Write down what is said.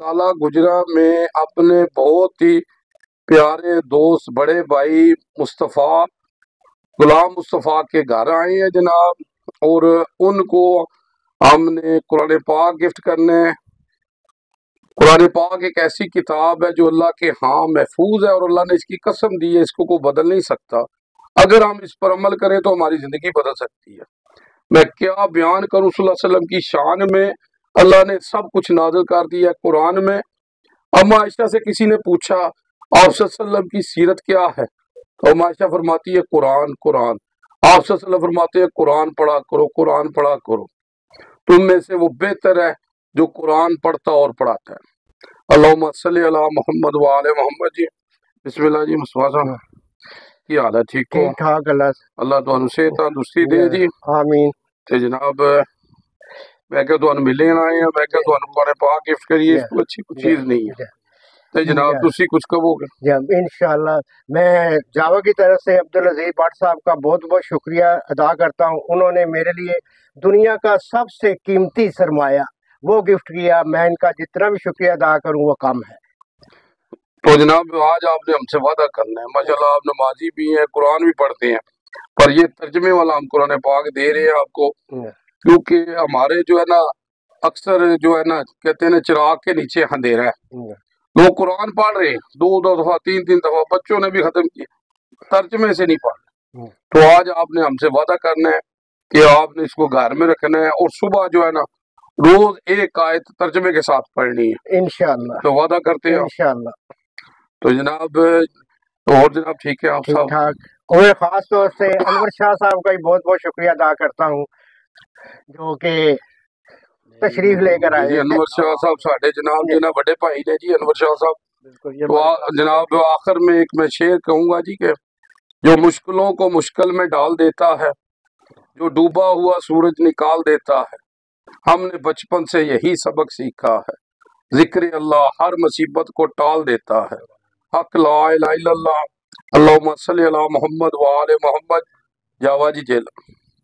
काला गुजरा में अपने बहुत ही प्यारे दोस्त बड़े भाई मुस्तफ़ा गुलाम मुस्तफ़ा के घर आए हैं जनाब, और उनको हमने कुरान पाक गिफ्ट करने। कुरान पाक एक ऐसी किताब है जो अल्लाह के हाँ महफूज है, और अल्लाह ने इसकी कसम दी है, इसको कोई बदल नहीं सकता। अगर हम इस पर अमल करें तो हमारी जिंदगी बदल सकती है। मैं क्या बयान करूं सल्लल्लाहु अलैहि वसल्लम की शान में। अल्लाह ने सब कुछ नाज़िल कर दिया है कुरान में। अम्मा आयशा से किसी ने पूछा आप सल्लल्लाहु अलैहि वसल्लम की सीरत क्या है, तो अम्मा आयशा फरमाती है कुरान कुरान। आप सल्लल्लाहु अलैहि वसल्लम फरमाते हैं कुरान पढ़ा करो, कुरान पढ़ा करो। तुम में से वो बेहतर है जो कुरान पढ़ता और पढ़ाता है। अल्लाहुम्मा सल्ली अला मोहम्मद व आले मोहम्मद जी। बिस्मिल्लाह जी। मुस्तफा साहब की हाल है? ठीक हो? ठीक ठाक। अल्लाह तुहानू सेहत तंदुरुस्ती दे जी। आमीन। ते जनाब मैं क्या तुहानू मिलने आए हैं, मैं क्या तुहानू कुरान पाक गिफ्ट करिए, इसको अच्छी कोई चीज नहीं है। ते जनाब तुसी कुछ कहोगे? इंशाअल्लाह मैं जावा की तरफ से अब्दुल अजीज भट्ट साहब का बहुत बहुत शुक्रिया अदा करता हूँ। उन्होंने मेरे लिए दुनिया का सबसे कीमती सरमाया वो गिफ्ट किया। मैं इनका जितना भी शुक्रिया अदा करूँ वो कम है। तो जनाब आज आपने हमसे वादा करना है। माशाल्लाह आप नमाजी भी हैं, कुरान भी पढ़ते हैं, पर ये तर्जमे वाला हम कुरान पाक दे रहे हैं आपको, क्योंकि हमारे जो है ना अक्सर जो है ना कहते हैं ना चिराग के नीचे अंधेरा है। लोग कुरान पढ़ रहे हैं, दो दो दफा तीन तीन दफा, बच्चों ने भी खत्म किया, तर्जमे से नहीं पढ़ रहे। तो आज आपने हमसे वादा करना है कि आपने इसको घर में रखना है, और सुबह जो है ना रोज एक आयत तर्जमे के साथ पढ़नी है इंशाअल्लाह। तो वादा करते हैं इंशाअल्लाह। तो जनाब और जनाब ठीक है आप ठीक साहब? ठाक। और खास तौर से अनवर शाह साहब का भी बहुत बहुत शुक्रिया अदा करता हूँ जो कि तशरीफ लेकर आए। जी अनवर शाह साहब साढ़े जनाब जी ना बड़े भाई ने जी अनवर शाह साहब। तो जनाब आखिर में एक मैं शेर कहूँगा जी के जो मुश्किलों को मुश्किल में डाल देता है, जो डूबा हुआ सूरज निकाल देता है, हमने बचपन से यही सबक सीखा है, जिक्र अल्लाह हर मुसीबत को टाल देता है। हक ला इलाहा इल्लल्लाह, अल्लाहुम्मा सल्ली अला मोहम्मद व आले मोहम्मद। जावा जी जेल।